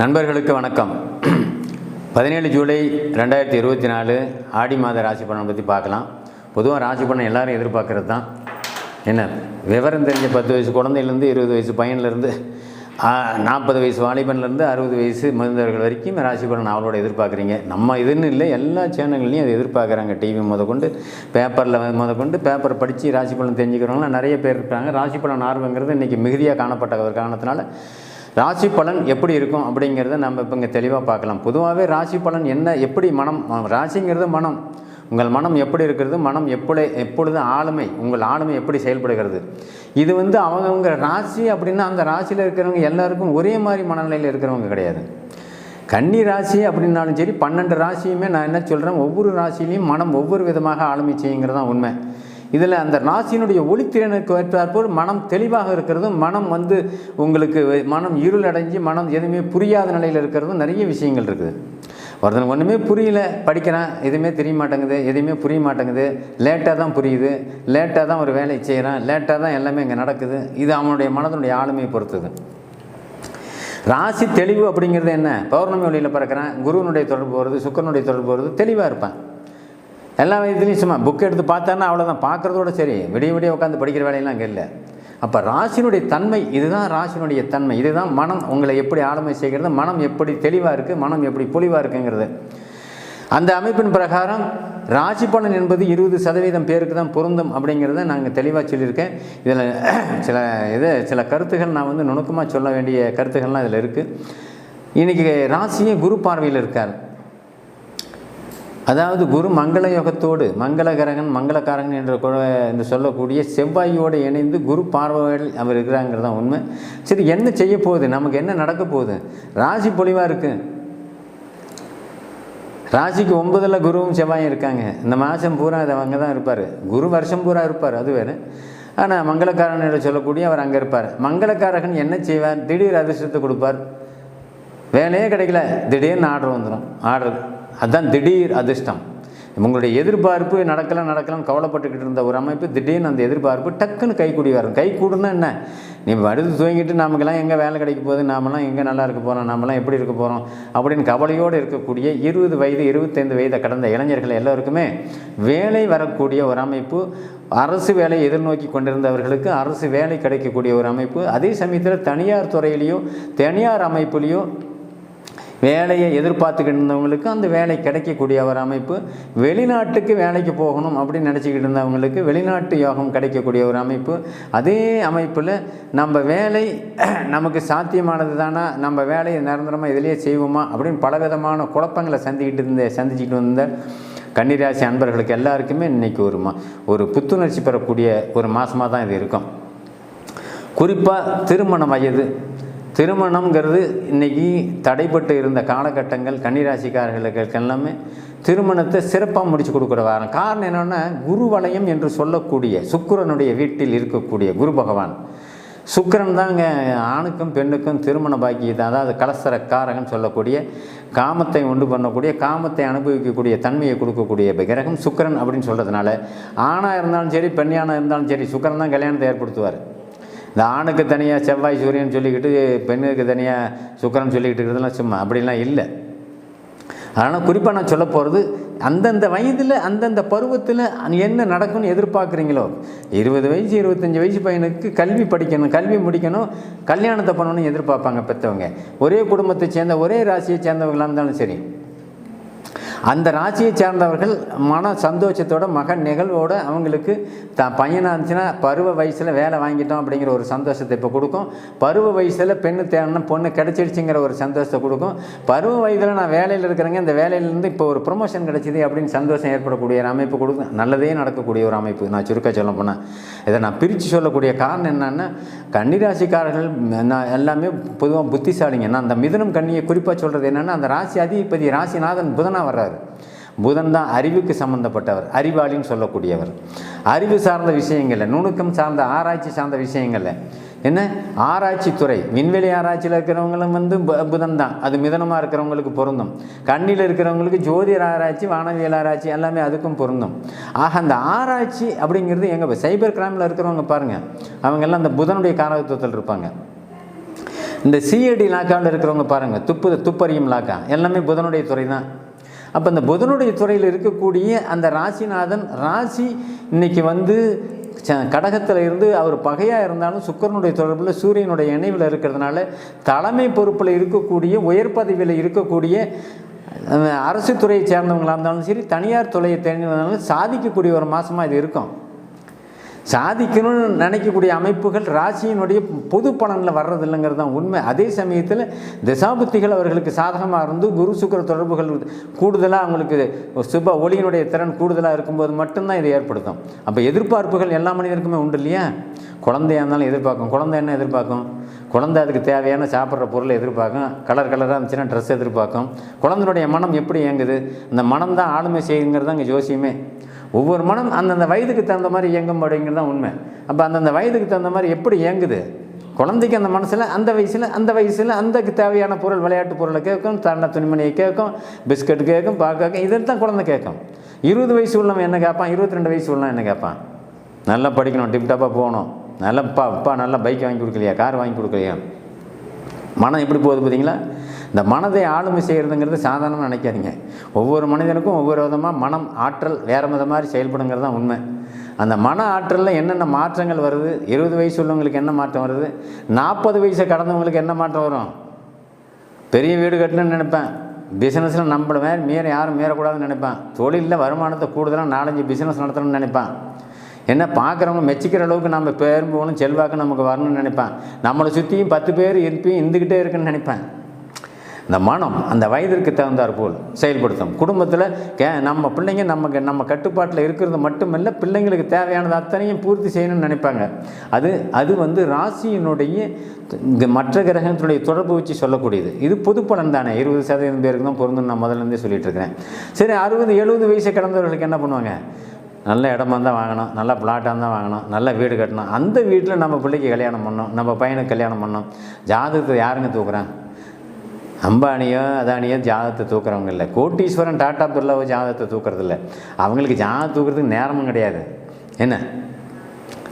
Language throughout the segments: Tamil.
நண்பர்களுக்கு வணக்கம். 17 ஜூலை 2024 ஆடி மாத ராசி பலனை பற்றி பார்க்கலாம். பொதுவாக ராசி பலன் எல்லோரும் எதிர்பார்க்குறது தான். என்ன விவரம் தெரிஞ்ச 10 வயசு குழந்தையிலேருந்து 20 வயசு பையன்லேருந்து 40 வயசு வாலிபன்லேருந்து 60 வயசு முதிர்ந்தவர்கள் வரைக்கும் ராசி பலன் அவளோட எதிர்பார்க்குறீங்க. நம்ம இதுன்னு இல்லை, எல்லா சேனல்களையும் அதை எதிர்பார்க்குறாங்க. டிவி முதற்கொண்டு பேப்பரில் முதற்கொண்டு பேப்பர் படித்து ராசி பலன் தெரிஞ்சுக்கிறவங்களாம் நிறைய பேர் இருக்காங்க. ராசி பலன் ஆர்வங்கிறது இன்றைக்கி மிகுதியாக காணப்பட்ட ஒரு காரணத்தினால ராசி பலன் எப்படி இருக்கும் அப்படிங்கிறத நம்ம இப்போ இங்கே தெளிவாக பார்க்கலாம். பொதுவாகவே ராசி பலன் என்ன, எப்படி மனம், ராசிங்கிறது மனம், உங்கள் மனம் எப்படி இருக்கிறது, மனம் எப்பொழுது ஆளுமை, உங்கள் ஆளுமை எப்படி செயல்படுகிறது, இது அவங்கவுங்க ராசி அப்படின்னா அந்த ராசியில் இருக்கிறவங்க எல்லாருக்கும் ஒரே மாதிரி மனநிலையில் இருக்கிறவங்க கிடையாது. கன்னி ராசி அப்படின்னாலும் சரி, 12 ராசியுமே நான் என்ன சொல்கிறேன், ஒவ்வொரு ராசியிலையும் மனம் ஒவ்வொரு விதமாக ஆளுமை செய்யுங்கிறது தான் உண்மை. இதில் அந்த ராசியினுடைய ஒளித்திறனுக்கு ஏற்றாற்போல் மனம் தெளிவாக இருக்கிறதும், மனம் உங்களுக்கு மனம் இருள் அடைஞ்சு மனம் எதுவுமே புரியாத நிலையில் இருக்கிறதும் நிறைய விஷயங்கள் இருக்குது. ஒருத்தன் ஒன்றுமே புரியல, படிக்கிறான், எதுவுமே தெரிய மாட்டேங்குது, எதுவுமே புரிய மாட்டேங்குது, லேட்டாக தான் புரியுது, லேட்டாக தான் ஒரு வேலையை செய்கிறான், லேட்டாக தான் எல்லாமே இங்கே நடக்குது. இது அவனுடைய மனதனுடைய ஆளுமையை பொறுத்தது. ராசி தெளிவு அப்படிங்கிறது என்ன, பௌர்ணமி ஒளியில் பிறக்கிறான், குருவனுடைய தொடர்பு வருது, சுக்கரனுடைய தொடர்பு வருது, தெளிவாக இருப்பான். எல்லா வயதுலையும் சும்மா புக் எடுத்து பார்த்தான்னா அவ்வளோதான், பார்க்குறதோட சரி, விடிய உட்காந்து படிக்கிற வேலையெல்லாம் அங்கே இல்லை. அப்போ ராசினுடைய தன்மை இதுதான், ராசினுடைய தன்மை இதுதான். மனம் உங்களை எப்படி ஆளுமை செய்கிறது, மனம் எப்படி தெளிவாக இருக்குது, மனம் எப்படி பொலிவாக இருக்குங்கிறது. அந்த அமைப்பின் பிரகாரம் ராசி பலன் என்பது 20% பேருக்கு தான் பொருந்தும் அப்படிங்கிறத நாங்கள் தெளிவாக சொல்லியிருக்கேன். இதில் சில கருத்துகள் நான் நுணுக்கமாக சொல்ல வேண்டிய கருத்துக்கள்லாம் இதில் இருக்குது. இன்றைக்கி ராசியே குரு பார்வையில் இருக்கார். அதாவது குரு மங்கள யோகத்தோடு மங்களகாரகன் என்று சொல்லக்கூடிய செவ்வாயோடு இணைந்து குரு பார்வையில் அவர் இருக்கிறாங்கிறது தான் உண்மை. சரி, என்ன செய்ய போகுது, நமக்கு என்ன நடக்க போகுது? ராசி பொலிவாக இருக்குது. ராசிக்கு 9ல் குருவும் செவ்வாயும் இருக்காங்க. இந்த மாதம் பூரா அது அங்கே தான் இருப்பார். குரு வருஷம் பூரா இருப்பார், அது வேறு. ஆனால் மங்களக்காரன் என்று சொல்லக்கூடிய அவர் அங்கே இருப்பார். மங்களக்காரகன் என்ன செய்வார், திடீர் அதிர்ஷ்டத்தை கொடுப்பார். வேலையே கிடைக்கல, திடீர்னு ஆர்டர் வந்துடும். ஆர்டர் அதுதான் திடீர் அதிர்ஷ்டம். உங்களுடைய எதிர்பார்ப்பு நடக்கலாம் கவலைப்பட்டுக்கிட்டு இருந்த ஒரு அமைப்பு திடீர்னு அந்த எதிர்பார்ப்பு டக்குன்னு கைக்கூடி வரும். கைக்கூடுனா என்ன, நீ அடுத்து தூங்கிட்டு நமக்கெல்லாம் எங்கே வேலை கிடைக்க போகுது, நாமெல்லாம் எங்கே நல்லா இருக்க போகிறோம், நாமெல்லாம் எப்படி இருக்க போகிறோம் அப்படின்னு கவலையோடு இருக்கக்கூடிய 20 வயது 25 வயதை கடந்த இளைஞர்கள் எல்லோருக்குமே வேலை வரக்கூடிய ஒரு அமைப்பு. அரசு வேலையை எதிர்நோக்கி கொண்டிருந்தவர்களுக்கு அரசு வேலை கிடைக்கக்கூடிய ஒரு அமைப்பு. அதே சமயத்தில் தனியார் துறையிலையோ தனியார் அமைப்புலேயோ வேலையை எதிர்பார்த்துக்கிட்டு இருந்தவங்களுக்கு அந்த வேலை கிடைக்கக்கூடிய ஒரு அமைப்பு. வெளிநாட்டுக்கு வேலைக்கு போகணும் அப்படின்னு நினச்சிக்கிட்டு இருந்தவங்களுக்கு வெளிநாட்டு யோகம் கிடைக்கக்கூடிய ஒரு அமைப்பு. அதே அமைப்பில் நம்ம வேலை நமக்கு சாத்தியமானது தானா, நம்ம வேலையை நிரந்தரமாக இதிலேயே செய்வோமா அப்படின்னு பலவிதமான குழப்பங்களை சந்திச்சுக்கிட்டு வந்த கன்னிராசி அன்பர்களுக்கு எல்லாருக்குமே இன்றைக்கி ஒரு புத்துணர்ச்சி பெறக்கூடிய ஒரு மாதமாக தான் இது இருக்கும். குறிப்பாக திருமண வயது, திருமணங்கிறது இன்றைக்கி தடைப்பட்டு இருந்த காலகட்டங்கள் கன்னிராசிக்காரர்களுக்கு எல்லாமே திருமணத்தை சிறப்பாக முடித்து கொடுக்குற வாரம். காரணம் என்னென்னா, குரு வலயம் என்று சொல்லக்கூடிய சுக்கிரனுடைய வீட்டில் இருக்கக்கூடிய குரு பகவான். சுக்கிரன் தாங்க ஆணுக்கும் பெண்ணுக்கும் திருமண பாக்கியத்தை, அதாவது கலசரக்காரகன் சொல்லக்கூடிய காமத்தை உண்டு பண்ணக்கூடிய, காமத்தை அனுபவிக்கக்கூடிய தன்மையை கொடுக்கக்கூடிய கிரகம் சுக்கிரன் அப்படின்னு சொல்கிறதுனால ஆணாக இருந்தாலும் சரி பெண்ணாக இருந்தாலும் சரி சுக்கிரன் தான் கல்யாணத்தை ஏற்படுத்துவார். இந்த ஆணுக்கு தனியாக செவ்வாய் சூரியன் சொல்லிக்கிட்டு பெண்ணுக்கு தனியாக சுக்கிரன் சொல்லிக்கிட்டு இருக்கிறதுலாம் சும்மா அப்படிலாம் இல்லை. அதனால் குறிப்பாக நான் சொல்ல போகிறது, அந்தந்த வயதில் அந்தந்த பருவத்தில் என்ன நடக்கும்னு எதிர்பார்க்குறீங்களோ, 20 வயசு 25 வயசு பையனுக்கு கல்வி படிக்கணும், கல்வி முடிக்கணும், கல்யாணத்தை பண்ணணும்னு எதிர்பார்ப்பாங்க பெற்றவங்க. ஒரே குடும்பத்தை சேர்ந்த ஒரே ராசியை சேர்ந்தவங்களாக இருந்தாலும் சரி, அந்த ராசியை சேர்ந்தவர்கள் மன சந்தோஷத்தோட மகன் நிகழ்வோடு அவங்களுக்கு பையனாக இருந்துச்சுன்னா பருவ வயசில் வேலை வாங்கிட்டோம் அப்படிங்கிற ஒரு சந்தோஷத்தை இப்போ கொடுக்கும். பருவ வயசில் பெண்ணு தேவைன்னா பொண்ணு கிடச்சிடுச்சுங்கிற ஒரு சந்தோஷத்தை கொடுக்கும். பருவ வயதில் நான் வேலையில் இருக்கிறேங்க, இந்த வேலையிலேருந்து இப்போ ஒரு ப்ரொமோஷன் கிடச்சிது அப்படின்னு சந்தோஷம் ஏற்படக்கூடிய ஒரு அமைப்பு கொடுக்கும். நல்லதே நடக்கக்கூடிய ஒரு அமைப்பு. நான் சுருக்க சொல்ல போனேன். இதை நான் பிரித்து சொல்லக்கூடிய காரணம் என்னென்னா, கன்னிராசிக்காரர்கள் நான் எல்லாமே பொதுவாக புத்திசாலிங்க. நான் அந்த மிதுனம் கன்னியை குறிப்பாக சொல்கிறது என்னென்னா, அந்த ராசி அதிபதி ராசிநாதன் புதனாக வர்றாரு. புதன் தான் அறிவுக்கு சம்பந்தப்பட்டவர், அறிவாளின்னு சொல்லக்கூடியவர். அறிவு சார்ந்த விஷயங்களில், நுணுக்கம் சார்ந்த ஆராய்ச்சி சார்ந்த விஷயங்களில் என்ன ஆராய்ச்சி துறை, விண்வெளி ஆராய்ச்சியில் இருக்கிறவங்களும் புதன் தான். அது மிதனமாக இருக்கிறவங்களுக்கு பொருந்தும். கண்ணில் இருக்கிறவங்களுக்கு ஜோதிட ஆராய்ச்சி, வானவியல் ஆராய்ச்சி எல்லாமே அதுக்கும் பொருந்தும். ஆக அந்த ஆராய்ச்சி அப்படிங்கிறது எங்கே சைபர் கிரைமில் இருக்கிறவங்க பாருங்கள், அவங்கெல்லாம் அந்த புதனுடைய காரகத்துவத்தில் இருப்பாங்க. இந்த சிஐடி லாக்காவில் இருக்கிறவங்க பாருங்கள், துப்பறியும் லாக்கா எல்லாமே புதனுடைய துறை தான். அப்போ இந்த புதனுடைய துறையில் இருக்கக்கூடிய அந்த ராசிநாதன் ராசி இன்னைக்கு வந்து கடகத்தில் இருந்து அவர் பகையாக இருந்தாலும் சுக்கிரனுடைய தொடர்பில் சூரியனுடைய இணைவில் இருக்கிறதுனால தலைமை பொறுப்பில் இருக்கக்கூடிய உயர் பதவியில் இருக்கக்கூடிய அரசு துறையை சேர்ந்தவங்களாக இருந்தாலும் சரி, தனியார் துறையை தேர்ந்தவங்களாலும் சாதிக்கக்கூடிய ஒரு மாதமாக இது இருக்கும். சாதிக்கணும்னு நினைக்கக்கூடிய அமைப்புகள் ராசியினுடைய பொது பலனில் வர்றதில்லைங்கிறது தான் உண்மை. அதே சமயத்தில் திசாபுத்திகள் அவர்களுக்கு சாதகமாக இருந்து குரு சுக்கிர தொடர்புகள் கூடுதலாக அவங்களுக்கு சுப ஒளியினுடைய திறன் கூடுதலாக இருக்கும்போது மட்டும்தான் இதை ஏற்படுத்தும். அப்போ எதிர்பார்ப்புகள் எல்லா மனிதருக்குமே உண்டு இல்லையா? குழந்தையாக இருந்தாலும் எதிர்பார்க்கும். குழந்தை என்ன எதிர்பார்க்கும்? குழந்தை அதுக்கு தேவையான சாப்பிட்ற பொருளை எதிர்பார்க்கும். கலராக இருந்துச்சுன்னா ட்ரெஸ் எதிர்பார்க்கும். குழந்தைனுடைய மனம் எப்படி இயங்குது? இந்த மனம் தான் ஆளுமை செய்யுங்கிறது தான் இங்கே ஜோசியமே. ஒவ்வொரு மனம் அந்தந்த வயதுக்கு தகுந்த மாதிரி இயங்கும் அப்படிங்கிறது தான் உண்மை. அப்போ அந்தந்த வயதுக்கு தகுந்த மாதிரி எப்படி இயங்குது குழந்தைக்கு அந்த மனசில் அந்த வயசில் அந்தக்கு தேவையான பொருள், விளையாட்டு பொருளை கேட்கும், தன்னை துணிமணியை கேட்கும், பிஸ்கட் கேட்கும், கேட்கும். இதில் தான் குழந்தை கேட்கும். 20 வயசு உள்ளவன் என்ன கேட்பான்? 22 வயசு உள்ளவன் என்ன கேட்பான்? நல்லா படிக்கணும், டிப்டாப்பாக போகணும், அப்பா நல்லா பைக் வாங்கி கொடுக்கலையா, கார் வாங்கி கொடுக்கலையா? மனம் எப்படி போகுது பார்த்தீங்களா? இந்த மனதை ஆளுமை செய்கிறதுங்கிறது சாதாரணமாக நினைக்காதீங்க. ஒவ்வொரு மனிதனுக்கும் ஒவ்வொரு விதமாக மனம் ஆற்றல் வேறு வித மாதிரி செயல்படுங்கிறது தான் உண்மை. அந்த மன ஆற்றலில் என்னென்ன மாற்றங்கள் வருது, 20 வயசு உள்ளவங்களுக்கு என்ன மாற்றம் வருது, 40 வயசை கடந்தவங்களுக்கு என்ன மாற்றம் வரும்? பெரிய வீடு கட்டணும்னு நினைப்பேன், பிஸ்னஸில் நம்மள மீற யாரும் மீறக்கூடாதுன்னு நினைப்பேன், தொழிலில் வருமானத்தை கூடுதலாக 4-5 பிஸ்னஸ் நடத்தணும்னு நினைப்பேன், என்ன பார்க்குறவங்க மெச்சிக்கிற அளவுக்கு நம்ம பேரும் போகணும், செல்வாக்கு நமக்கு வரணும்னு நினைப்பேன், நம்மளை சுற்றியும் 10 பேர் இருந்துக்கிட்டே இருக்குன்னு நினைப்பேன். இந்த மனம் அந்த வயதிற்கு தகுந்தாற் போல் செயல்படுத்தும். குடும்பத்தில் நம்ம பிள்ளைங்க நம்ம கட்டுப்பாட்டில் இருக்கிறது மட்டுமல்ல, பிள்ளைங்களுக்கு தேவையானது அத்தனையும் பூர்த்தி செய்யணும்னு நினைப்பாங்க. அது வந்து ராசியினுடைய மற்ற கிரகத்தினுடைய தொடர்பு வச்சு சொல்லக்கூடியது. இது பொது பலன் தானே. 20% பேருக்கு தான் பொருந்தும் நான் முதல்லேருந்தே சொல்லிட்டு இருக்கிறேன். சரி, 60-70 வயசை கடந்தவர்களுக்கு என்ன பண்ணுவாங்க? நல்ல இடமா தான் வாங்கணும், நல்ல பிளாட்டாக தான் வாங்கணும், நல்ல வீடு கட்டணும், அந்த வீட்டில் நம்ம பிள்ளைக்கு கல்யாணம் பண்ணணும், நம்ம பையனுக்கு கல்யாணம் பண்ணணும். ஜாதகத்தை யாருங்க தூக்குறான்? அம்பானியோ அதானியோ ஜாதகத்தை தூக்குறவங்க இல்லை. கோட்டீஸ்வரன் டாடா பிர்லாவோ ஜாதகத்தை தூக்குறதில்ல. அவங்களுக்கு ஜாதகம் தூக்குறதுக்கு நேரமும் கிடையாது. என்ன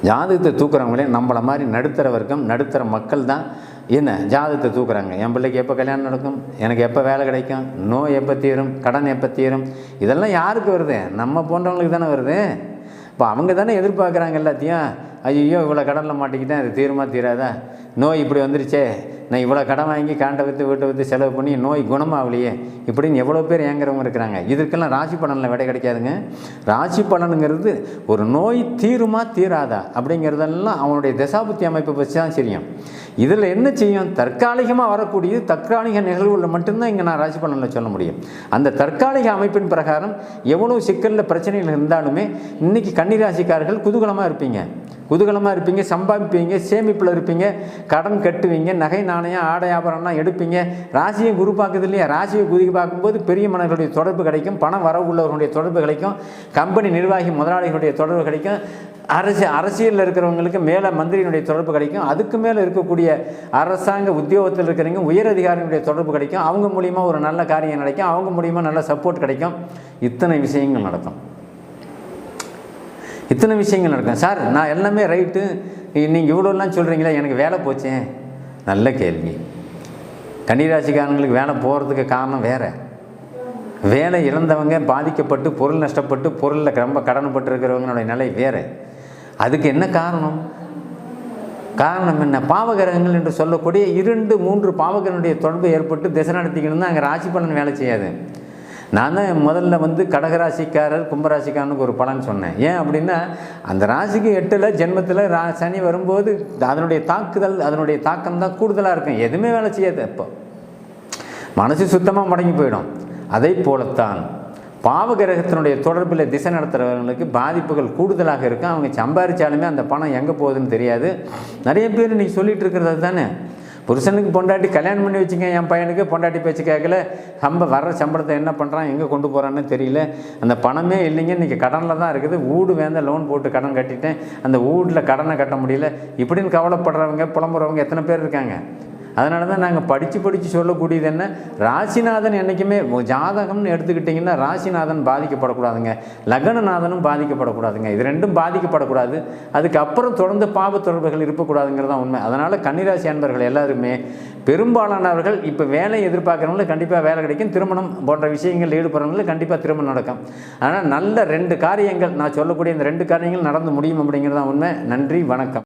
ஜாதகத்தை தூக்குறவங்களே நம்மளை மாதிரி நடுத்தர வர்க்கம், நடுத்தர மக்கள் தான் என்ன ஜாதகத்தை தூக்குறாங்க. என் பிள்ளைக்கு எப்போ கல்யாணம் நடக்கும், எனக்கு எப்போ வேலை கிடைக்கும், நோய் எப்போ தீரும், கடன் எப்போ தீரும், இதெல்லாம் யாருக்கு வருது? நம்ம போன்றவங்களுக்கு தானே வருது. இப்போ அவங்க தானே எதிர்பார்க்குறாங்க எல்லாத்தையும். ஐயோ இவ்வளோ கடனில் மாட்டிக்கிட்டேன், அது தீருமா தீராதா, நோய் இப்படி வந்துருச்சே, நான் இவ்வளோ கடன் வாங்கி காண்டை விற்று வீட்டை விற்று செலவு பண்ணி நோய் குணமாகலையே, இப்படின்னு எவ்வளோ பேர் ஏங்குறவங்க இருக்கிறாங்க. இதுக்கெல்லாம் ராசி பலனில் விடை கிடைக்காதுங்க. ராசி பலனுங்கிறது ஒரு நோய் தீருமா தீராதா அப்படிங்கிறதெல்லாம் அவனுடைய தசாபுத்தி அமைப்பை வச்சு தான் தெரியும். இதில் என்ன செய்யும்? தற்காலிகமாக வரக்கூடியது தற்காலிக நிகழ்வுகளில் மட்டும்தான் இங்கே நான் ராசி பலனில் சொல்ல முடியும். அந்த தற்காலிக அமைப்பின் பிரகாரம் எவ்வளோ சிக்கலில் பிரச்சனைகள் இருந்தாலுமே இன்றைக்கி கன்னிராசிக்காரர்கள் குதூகலமாக இருப்பீங்க, சம்பாதிப்பீங்க, சேமிப்பில் இருப்பீங்க, கடன் கட்டுவீங்க, நகை நாணயம் ஆடை ஆபரணம்லாம் எடுப்பீங்க. ராசியை குரு பார்க்குது இல்லையா? ராசியை குரு பார்க்கும்போது பெரிய மனிதர்களுடைய தொடர்பு கிடைக்கும், பணம் வரவு உள்ளவர்களுடைய தொடர்பு கிடைக்கும், கம்பெனி நிர்வாகி முதலாளிகளுடைய தொடர்பு கிடைக்கும், அரசியலில் இருக்கிறவங்களுக்கு மேலே மந்திரியினுடைய தொடர்பு கிடைக்கும், அதுக்கு மேலே இருக்கக்கூடிய அரசாங்க உத்தியோகத்தில் இருக்கிறவங்க உயரதிகாரிகளுடைய தொடர்பு கிடைக்கும், அவங்க மூலிமா ஒரு நல்ல காரியம் கிடைக்கும், அவங்க மூலிமா நல்ல சப்போர்ட் கிடைக்கும். இத்தனை விஷயங்கள் நடக்கும். சார் நான் எல்லாமே ரைட்டு, நீங்கள் இவ்வளோலாம் சொல்கிறீங்களா, எனக்கு வேலை போச்சே. நல்ல கேள்வி. கன்னிராசிக்காரங்களுக்கு வேலை போகிறதுக்கு காரணம் வேறு. வேலை இழந்தவங்க, பாதிக்கப்பட்டு பொருள் நஷ்டப்பட்டு பொருளில் ரொம்ப கடன்பட்டு இருக்கிறவங்களுடைய நிலை வேறு. அதுக்கு என்ன காரணம்? என்ன? பாவகிரகங்கள் என்று சொல்லக்கூடிய 2-3 பாவகிரகனுடைய தொடர்பு ஏற்பட்டு திசை நடத்திக்கணும் தான் அங்கே ராசி பலன் வேலை செய்யாது. நான் தான் முதல்ல வந்து கடகராசிக்காரர் கும்பராசிக்காரனுக்கு ஒரு பலன் சொன்னேன். ஏன் அப்படின்னா, அந்த ராசிக்கு 8ல் ஜென்மத்தில் சனி வரும்போது அதனுடைய தாக்குதல், அதனுடைய தாக்கம் தான் கூடுதலாக இருக்கும். எதுவுமே வேலை செய்யாது. அப்போ மனசு சுத்தமாக முடங்கி போயிடும். அதை போலத்தான் பாவகிரகத்தினுடைய தொடர்பில் திசை நடத்துகிறவங்களுக்கு பாதிப்புகள் கூடுதலாக இருக்கும். அவங்க சம்பாதிச்சாலுமே அந்த பணம் எங்கே போகுதுன்னு தெரியாது. நிறைய பேர் இன்றைக்கி சொல்லிகிட்டு இருக்கிறது தானே. புருஷனுக்கு பொண்டாட்டி கல்யாணம் பண்ணி வச்சுங்க, என் பையனுக்கு பொண்டாட்டி பேச்சு கேட்கல, வர்ற சம்பளத்தை என்ன பண்ணுறான், எங்கே கொண்டு போகிறான்னு தெரியல, அந்த பணமே இல்லைங்க, இன்றைக்கி கடனில் தான் இருக்குது, வீடு வேந்த லோன் போட்டு கடன் கட்டிட்டேன், அந்த வீட்டில் கடனை கட்ட முடியல, இப்படின்னு கவலைப்படுறவங்க புலம்புறவங்க எத்தனை பேர் இருக்காங்க. அதனால தான் நாங்கள் படித்து சொல்லக்கூடியது என்ன, ராசிநாதன் என்றைக்குமே ஜாதகம்னு எடுத்துக்கிட்டிங்கன்னா ராசிநாதன் பாதிக்கப்படக்கூடாதுங்க, லக்னநாதனும் பாதிக்கப்படக்கூடாதுங்க. இது ரெண்டும் பாதிக்கப்படக்கூடாது. அதுக்கப்புறம் தொடர்ந்து பாவ தொடர்புகள் இருக்கக்கூடாதுங்கிறது தான் உண்மை. அதனால் கன்னிராசி அன்பர்கள் எல்லாருமே பெரும்பாலானவர்கள் இப்போ வேலை எதிர்பார்க்குறவங்களுக்கு கண்டிப்பாக வேலை கிடைக்கும், திருமணம் போன்ற விஷயங்கள் ஈடுபடுறவங்களுக்கு கண்டிப்பாக திருமணம் நடக்கும். ஆனால் நல்ல 2 காரியங்கள் நான் சொல்லக்கூடிய இந்த 2 காரியங்கள் நடந்து முடியும் அப்படிங்கிறது தான் உண்மை. நன்றி, வணக்கம்.